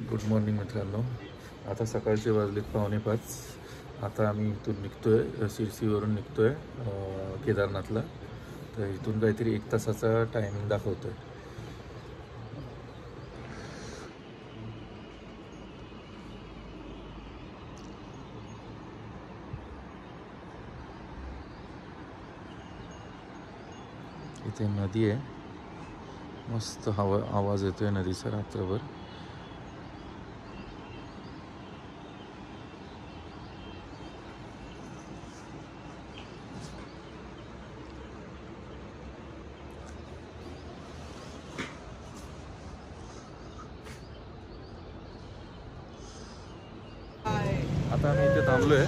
Good morning मित्रांनो. आता सकाळचे वाजलेत 4:45. आता आम्ही इथून निघतोय, शिरसीवरून निघतोय केदारनाथला. तर इथून काहीतरी 1 तासाचा टायमिंग दाखवतोय. इथे नदी आहे, मस्त आवाज येतोय नदीचा रात्रभर. आता आम्ही इथे थांबलो आहे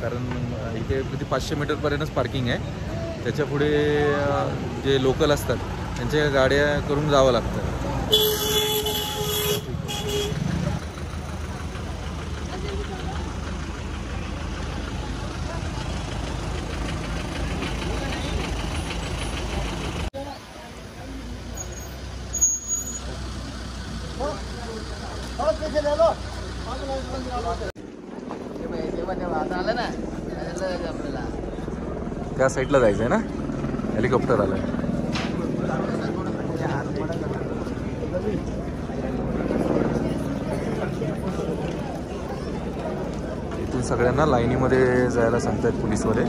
कारण इथे किती 500 मीटरपर्यंतच पार्किंग आहे. त्याच्या पुढे जे लोकल असतात त्यांच्या गाड्या करून जावं लागतं. त्या साईडला जायचं आहे ना, हेलिकॉप्टर आलं आहे. इथून सगळ्यांना लाईनीमध्ये जायला सांगतायत पोलीसवाले.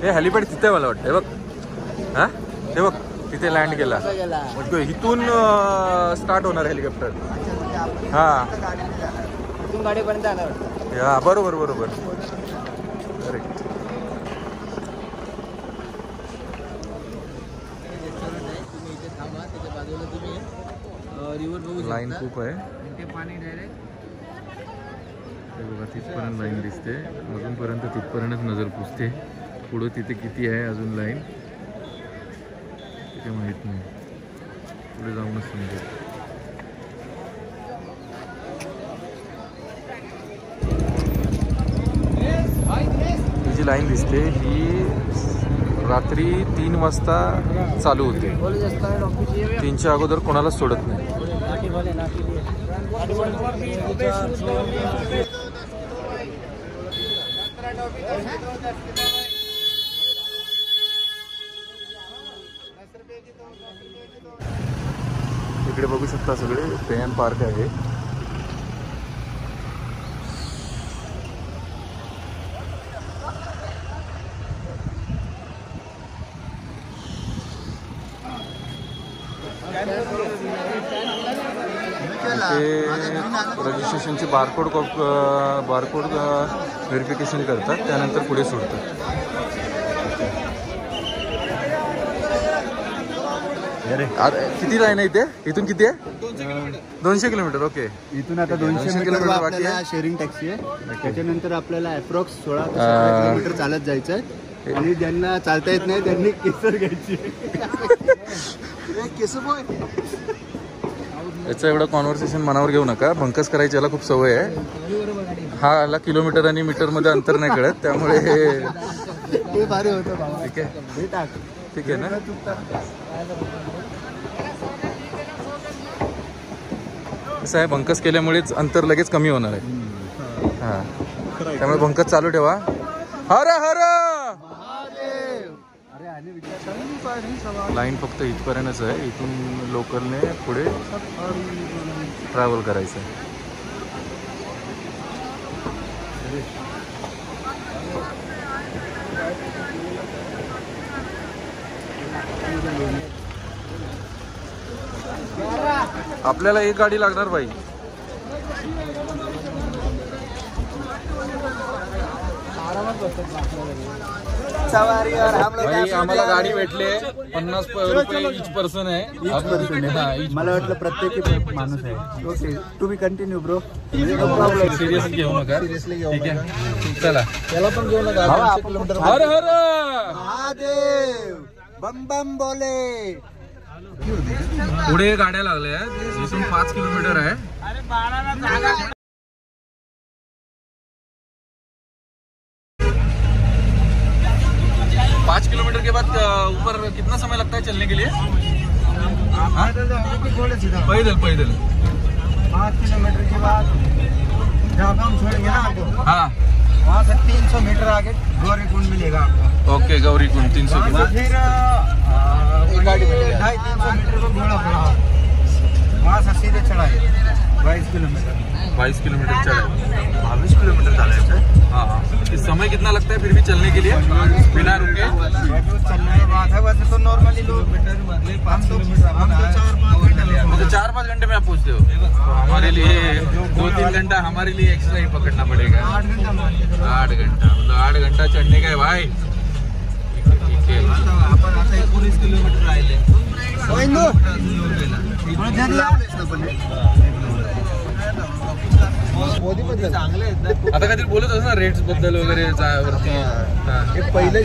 हे हेलिपॅड तिथे मला वाटतं, हे बघ. हां हे बघ तिथे लँड केला. इथून स्टार्ट होणार हेलिकॉप्टर. हां गाडीपर्यंत आला. हा बरोबर बरोबर करेक्ट. लाईन खूप आहे. हे बघा तिथपर्यंत लाईन दिसते. अजूनपर्यंत तिथपर्यंतच नजर पुसते. पुढं तिथे किती आहे अजून लाईन तिथे माहीत नाही. पुढे जाऊनच समजेल. ही जी लाईन दिसते ही रात्री 3 वाजता चालू होते. 3च्या अगोदर कोणालाच सोडत नाही. इकडे बघू शकता सगळे पेन पार्क आहे. रजिस्ट्रेशनचे बारकोड व्हेरिफिकेशन करतात, त्यानंतर पुढे सोडतात. किती लाईन आहे इथे? इथून किती आहे? 200 किलोमीटर. ओके, इथून आता 200 किलोमीटर बाकी आहे. शेअरिंग टॅक्सी आहे. त्याच्यानंतर आपल्याला अप्रॉक्स 16 किलोमीटर चालत जायचं आहे. आणि ज्यांना चालता येत नाही त्यांनी केसर घ्यायची. याचं एवढं कॉन्व्हर्सेशन मनावर घेऊ नका. भंकस करायची याला खूप सवय आहे. हा याला किलोमीटर आणि मीटरमध्ये अंतर नाही कळत, त्यामुळे हे भारी होतं. ठीक आहे, ठीक आहे ना. कसं आहे, भंकस केल्यामुळेच अंतर लगेच कमी होणार आहे. हां, त्यामुळे भंकस चालू ठेवा. हर हर. लाईन फक्त इथपर्यंतच आहे. इथून लोकलने पुढे ट्रॅव्हल करायचं आहे. आपल्याला एक गाडी लागणार बाई. भाई आम्हाला गाडी भेटले 50 रुपये इच पर्सन आहे. मला वाटलं प्रत्येक माणूस आहे. Okay, to be continue bro. Seriously घेऊ नका. ठीक आहे, चला. त्याला पण घेऊ नका. हर हर महादेव बम बम बोले. पुढे गाड्या लागल्या. इथून 5 किलोमीटर आहे. 5 किलोमीटर के बाद ऊपर कितना समय लगता है चलने के लिए? पैदल पैदल 5 किलोमीटर के बाद जहाँ हम छोड़ेंगे ना आपको, हाँ वहाँ से 300 मीटर आगे गौरी कुंड मिलेगा आपको। ओके, गौरी कुंड 300 फिर मीटर। 250-300 मीटर को घोड़ा पड़ा, वहाँ से सीधे चढ़ाए 22 किलोमीटर 22 किलोमीटर चढ़े। 22 किलोमीटर चढ़ाए। हाँ हाँ। इस समय कितना लगता है फिर भी चलने के लिए बिना रुके? चलने की बात है, वैसे तो नॉर्मली लोग हम तो 4-5 घंटे में आप पहुँचते हो। तो हमारे लिए 2-3 घंटा हमारे लिए एक्स्ट्रा ही पकड़ना पड़ेगा। 8 घंटा 8 घंटा मतलब 8 घंटा चढ़ने का है भाई। ठीक है। आपण आता 19 किलोमीटर राहिले। आता काहीतरी बोलत होतं ना रेट्स बद्दल वगैरे वरती। पहिले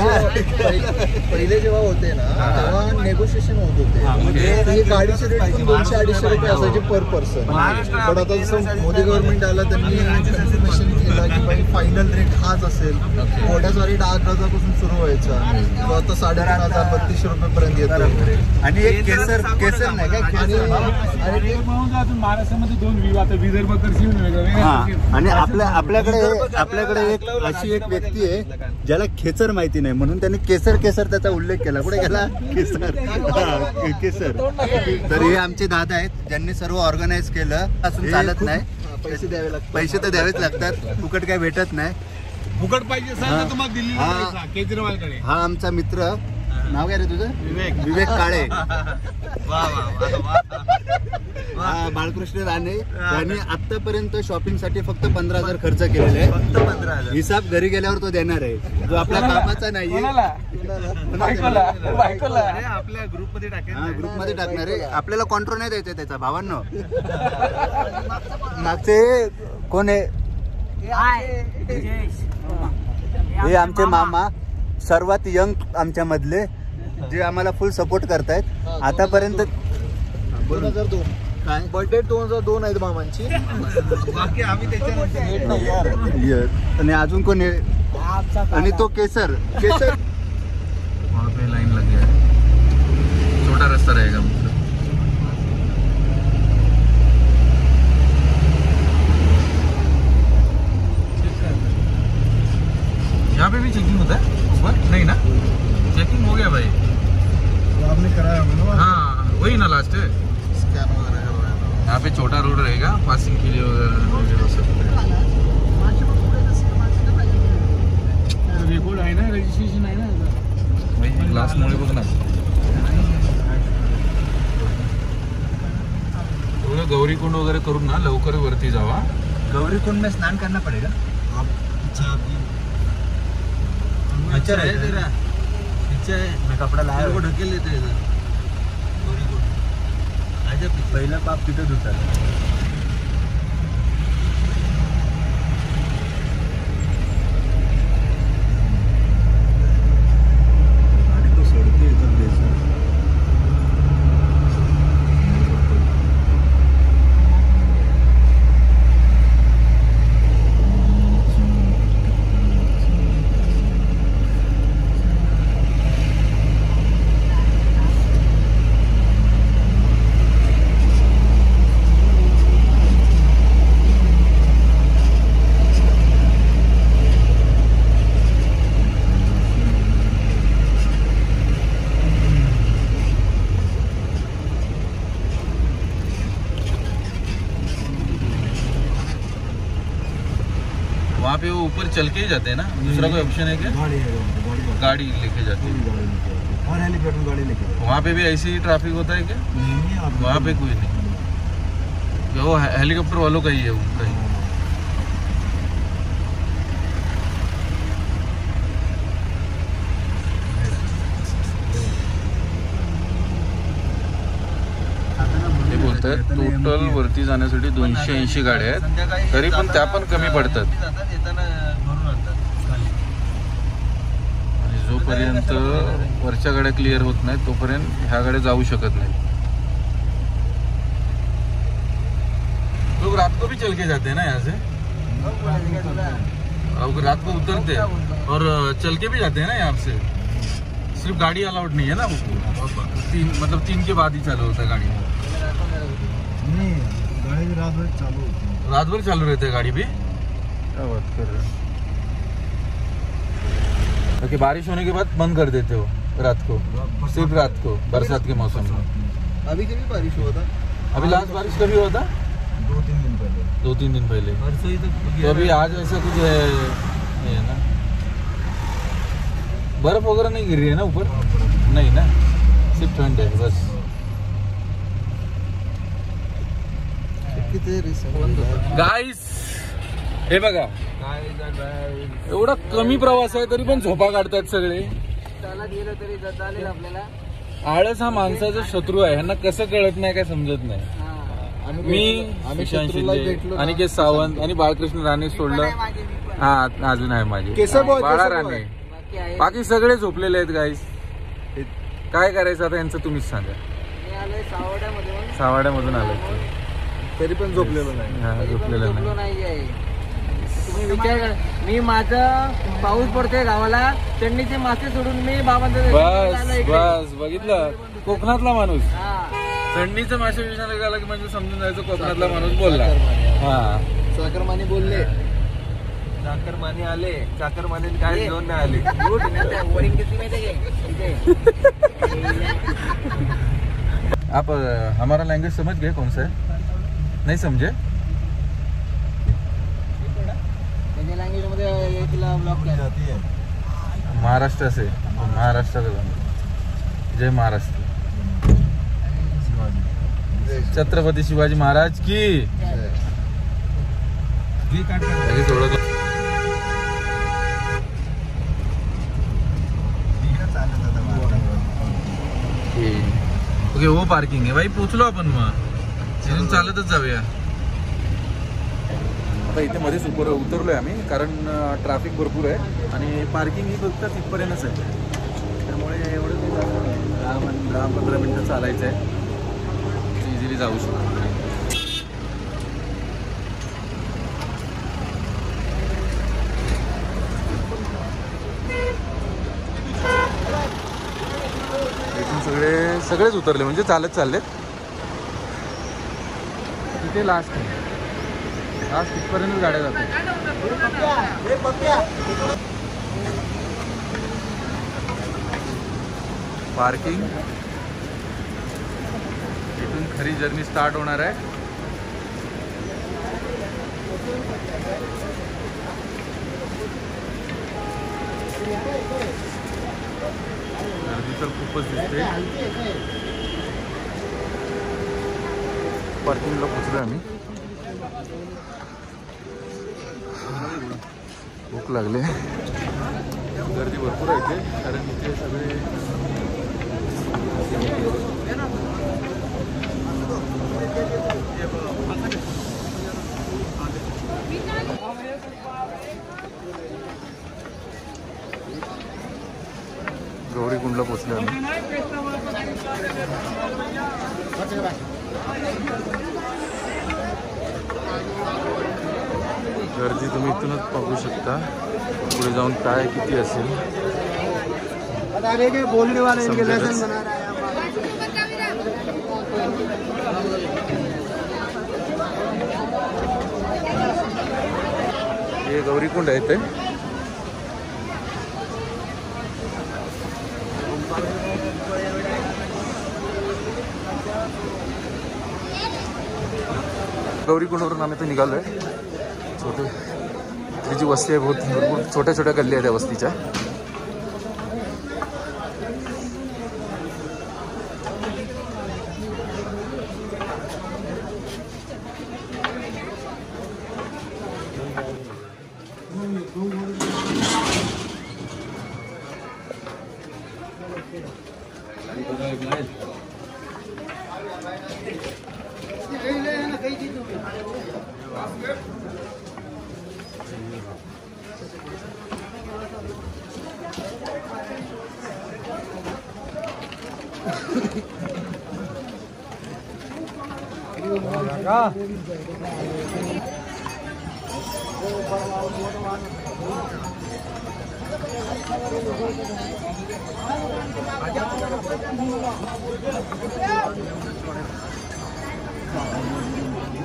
जेव्हा होते ना तेव्हा नेगोशिएशन होत होते, म्हणजे गाडीचे रेट पण 200-250 रुपये असायचे पर पर्सन. पण आता जसं मोदी गव्हर्नमेंट आला त्यांनी कन्फर्मेशन केलं की बाई फायनल रेट हाच असेल. घोड्याचा रेट 8,000 सुरू व्हायचा, तो आता 3,500-3,200 रुपये पर्यंत येतो. आणि एक केसर नाही का, आणि महाराष्ट्रामध्ये 2 विभाग, विदर्भ कृषी आणि आपल्याकडे एक अशी एक व्यक्ती आहे ज्याला खेचर माहिती नाही, म्हणून त्यांनी केसर त्याचा उल्लेख केला. कुठे गेला केसर. तर हे आमचे दादा आहेत ज्यांनी सर्व ऑर्गनाइज केलं. असून चालत नाही, पैसे तर द्यावेच लागतात, फुकट काय भेटत नाही. फुकट पाहिजे सर तर मग दिल्लीला जायचा, केजरीवालकडे. हा आमचा मित्र, नाव काय रे तुझं? विवेक काळे. बाळकृष्ण राणे यांनी आतापर्यंत शॉपिंग साठी फक्त 15,000 खर्च केलेले आहे. फक्त 15,000. हिसाब घरी गेल्यावर तो देणार आहे, जो आपल्या कामाचा नाहीये. आपल्या ग्रुपमध्ये टाकेल. ग्रुपमध्ये टाकणार आहे. आपल्याला कॉन्ट्रो नाही द्यायचा त्याचा. भावांनो मागचे कोण आहे? हे आमचे मामा, सर्वात यंग आमच्या मधले, जे आम्हाला फुल सपोर्ट करतायत आतापर्यंत. 2002 काय बर्थडे 2002 आहेत मामांची. बाकी आम्ही त्याच्यानंतर आणि अजून कोण आहे? आणि तो केसर. वहाँ पे लाइन लग गया है, छोटा रास्ता रहेगा मतलब। यहाँ पे भी चेकिंग होता है इस बार? नहीं ना, चेकिंग हो गया भाई। आपने कराया होगा ना? हाँ वही ना लास्ट है। स्कैन वगैरह करवाया था। यहाँ पे छोटा रोड रहेगा, पासिंग के लिए वगैरह हो सकता है। रेकॉर्ड आहे ना, रजिस्ट्रेशन आहे ना. भाई ग्लास मुळे बघ ना. थोडं गौरी कुंड वगैरे करून ना लवकर वरती जावा. गौरी कुंड में स्नान करना पड़ेगा. अच्छा है तेरा, अच्छा है. मैं कपड़ा लाया तेरे को ढकेल लेते हैं इधर. गौरी कुंड आजा. पहिला पाप तिथे धुतात. वहाँ पे वो ऊपर चल के ही जाते हैं ना, दूसरा कोई ऑप्शन है क्या? गाड़ी लेके जाते हैं। और हेलीपैड में गाड़ी लेके वहाँ पे भी ऐसे ही ट्रैफिक होता है क्या? वहाँ पे कोई नहीं, वो हेलीकॉप्टर वालों का ही है, उनका ही। टोटल वरती जाण्यासाठी 280 गाड्या आहेत, तरी पण त्या पण कमी पडतात. आणि जोपर्यंत वरच्या गाड्या क्लिअर होत नाहीत तोपर्यंत ह्या गाड्या जाऊ शकत नाहीत. लोग रात को भी चल के जाते हैं ना यहाँ से, अब रात को उतरते हैं और चल के भी जाते हैं ना यहाँ से. सिर्फ गाड़ी अलाउड नहीं है ना वो, 3 के बाद ही चालू होता है गाड़ी। नहीं, गाड़ी भी रात भर चालू होती है। रात भर चालू रहते है गाड़ी भी। क्या बात कर रहे हो? क्योंकि बारिश होने के बाद बंद कर देते हो रात को, सिर्फ रात को, बरसात के मौसम में। अभी कभी बारिश हुआ था? अभी लास्ट बारिश कभी हुआ था? 2-3 दिन पहले। 2-3 दिन पहले। तो अभी आज ऐसा कुछ है ना? बर्फ वगैरह नहीं गिर रही है ना ऊपर? नहीं ना, सिर्फ ठंड है बस। गाईस हे बघा, एवढा कमी प्रवास आहे तरी पण झोपा काढतात सगळे। आळस हा माणसाचा शत्रू आहे, ह्यांना कसं कळत नाही काय समजत नाही। मी ईशान शिंदे, अनिकेत सावंत आणि बाळकृष्ण राणे सोडलं, हा अजून आहे माझे बाळा राणे, बाकी सगळे झोपलेले आहेत गाईस। काय करायचं आता यांचं तुम्हीच सांगा। सावाड्यामधून आलोय तरी पण झोपलेलो नाही। हा, झोपलेलं नाही। तुम्ही विचार करा, मी माझं पाऊस पडतोय गावाला, चटणीचे मासे सोडून मी बाबांचं बस बस बघितलं, कोकणातला माणूस चटणीचं मासे विषयाला गेला की म्हणजे समजून जायचं कोकणातला माणूस बोलला। हा, चाकरमानी बोलले, चाकरमानी आले, चाकरमानी काय घेऊन नाही आले। आप हमारा लैंग्वेज समझ गए कौन सा है? नहीं समझे? लँग्वेज मध्ये तिला ब्लॉक जाती है। महाराष्ट्र से, महाराष्ट्र का गाना। जय महाराष्ट्र, छत्रपति शिवाजी महाराज की। ओके, वो पार्किंग आहे भाई, पोचलो आपण मग तिथून चालतच जाऊया। आता इथे मध्येच उतरलोय आम्ही, कारण ट्रॅफिक भरपूर आहे आणि पार्किंग ही फक्त तिथपर्यंतच आहे, त्यामुळे एवढं 10-15 मिनिटं चालायचं आहे, इझिली जाऊ शकतो। इथून सगळेच उतरले, म्हणजे चालत चाललेत। तिथे लास्ट इथपर्यंत गाड्या जातात। पार्किंग, इथून खरी जर्नी स्टार्ट होणार आहे। गर्दी तर खूपच दिसते। पार्किंगला पोचलोय आम्ही। भूक लागले, गर्दी भरपूर आहे इथे, कारण इथे सगळे गौरीकुंडला पोचले आम्ही। गर्दी तुम्ही इथूनच बघू शकता, पुढे जाऊन काय किती असेल। हे गौरीकुंड आहे ते। गौरीकुंडवरून आम्ही इथे निघालोय। छोटे जी वस्ती आहे, भरपूर छोट्या छोट्या गल्ली आहेत त्या वस्तीच्या।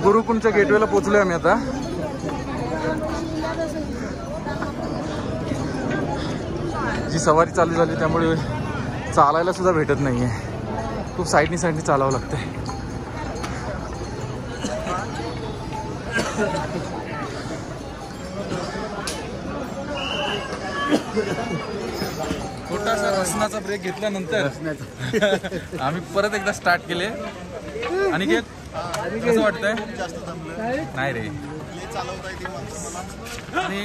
गुरुकुंडच्या गेटवेला पोहोचलोय आम्ही आता. जी सवारी चालू झाली त्यामुळे चालायला सुद्धा भेटत नाहीये. खूप साईडनी चालावं लागतंय. छोटासा रसनाचा ब्रेक घेतल्यानंतर आम्ही परत एकदा स्टार्ट केले. आणि कसं वाटतंय? नाही रे. आणि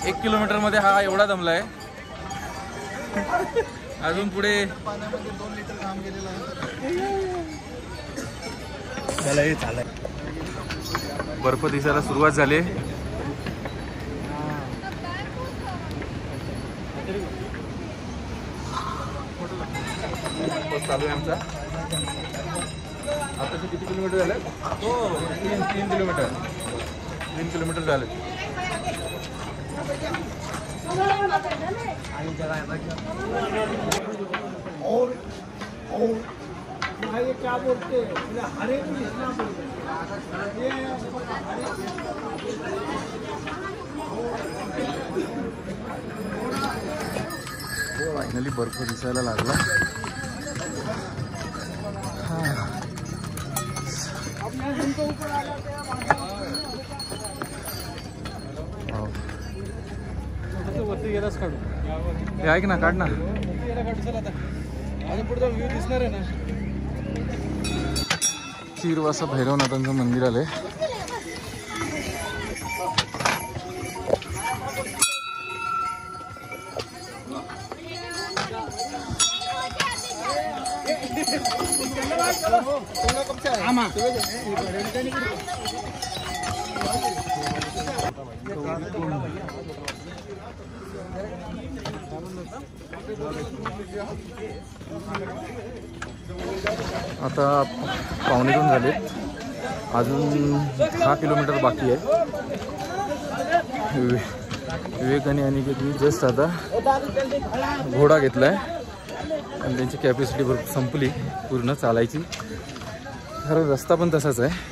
1 किलोमीटर मध्ये हा एवढा दमलाय. अजून पुढे बर्फ दिसायला सुरुवात झाली. चालू आहे आमचा. आता किती किलोमीटर झालं? 3 किलोमीटर. 3 किलोमीटर झाले. क्या बोलते हरे फायनली बर्फ दिसायला लागला. वरती गेलाच काढू. हे ऐक ना, काढ ना. अजून पुढचा व्ह्यू दिसणार आहे ना. चिरवासा भैरवनाथांचं मंदिर आलंय. आता 1:15 झाले. अजून 6 किलोमीटर बाकी आहे. विवेक आणि अनिकेतनी जस्ट आता घोडा घेतलाय आणि त्यांची कॅपॅसिटी संपली पूर्ण चालायची. खरं रस्ता पण तसाच आहे.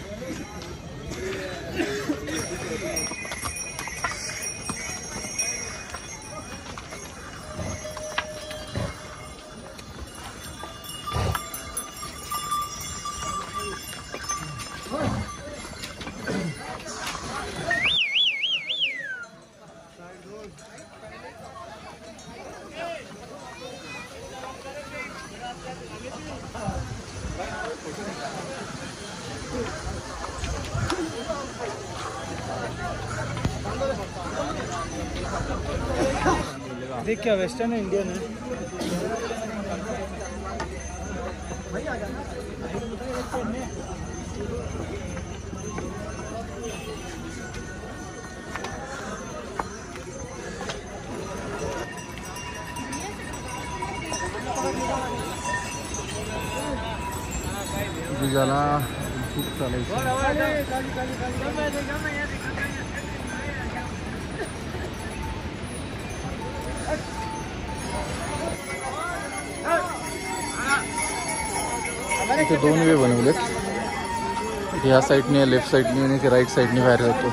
देख क्या वेस्टर्न है इंडियन है. ज्याला खूप चालायचं. इथे 2 वे बनवलेत. ह्या साईडने, लेफ्ट साईडने आणि ते राईट साईडने बाहेर जातो.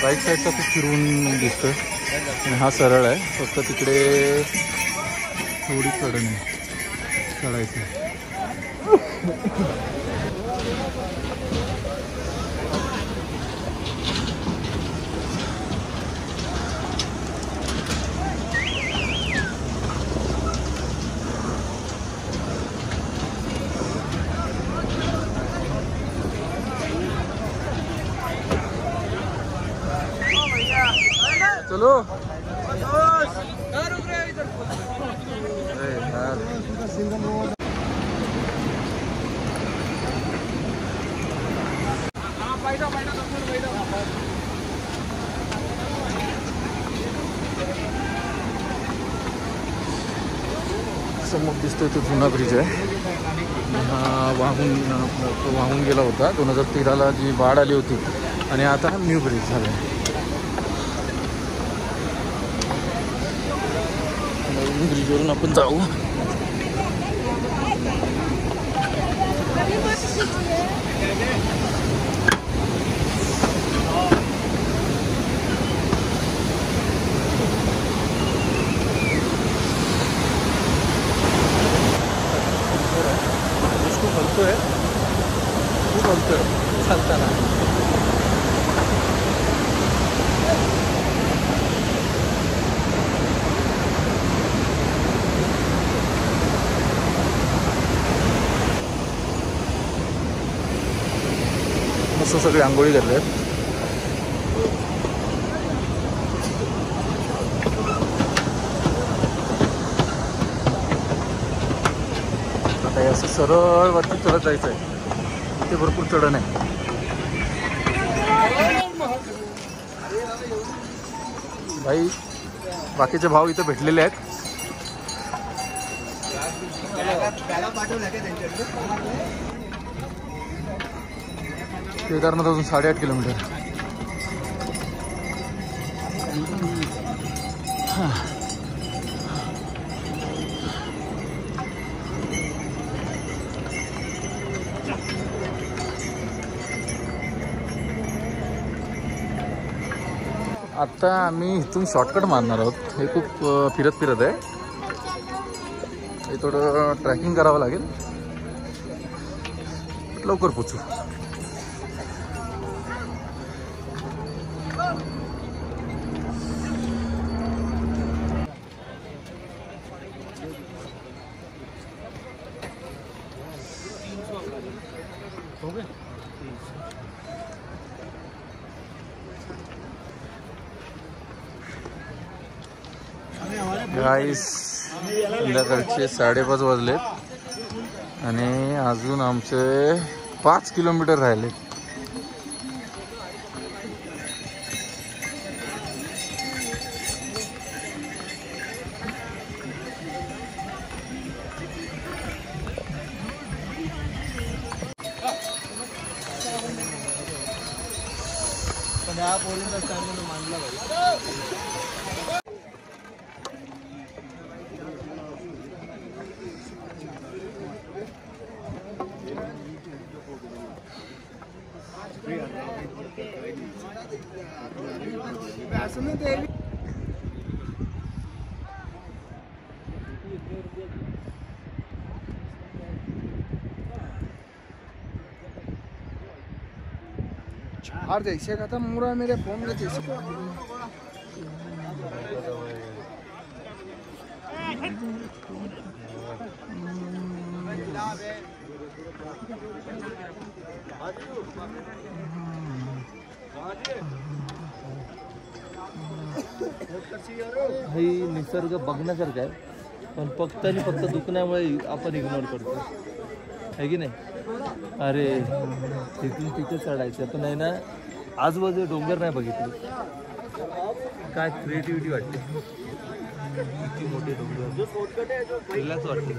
राईट साईडचा खूप फिरून दिसतोय आणि हा सरळ आहे. फक्त तिकडे थोडी चढण आहे, चढायचं. चलो. समोर दिसतोय तो जुना ब्रिज आहे. वाहून गेला होता 2013ला जी बाढ आली होती आणि आता न्यू ब्रिज झाला. ब्रिजवरून आपण जाऊ. खूप हलतोय चालताना. मस्त सगळे आंघोळी घातले आहेत. आता हे असं सरळ वरती चढत जायचं आहे. इथे भरपूर चढण आहे. भाई बाकीचे भाव इथे भेटलेले आहेत. केदारनाथ अजून 8.5 किलोमीटर. आता आम्ही इथून शॉर्टकट मारणार आहोत. हे खूप फिरत आहे. हे थोडं ट्रॅकिंग करावं लागेल. लवकर पोचू. गाईस संध्याकाळचे 5:30 वाजलेत आणि अजून आमचे 5 किलोमीटर राहिले. और जैसे खत्म हो रहा मेरे फोन में जैसे हे निसर्ग बघण्यासारखं आहे, पण फक्त आणि फक्त दुखण्यामुळे आपण इग्नोर करतो, आहे की नाही? अरे तिथून तिथे चढायचं पण आहे ना, आजूबाजू डोंगर नाही बघितले, काय क्रिएटिव्हिटी वाटते. किती मोठे डोंगर वाटते.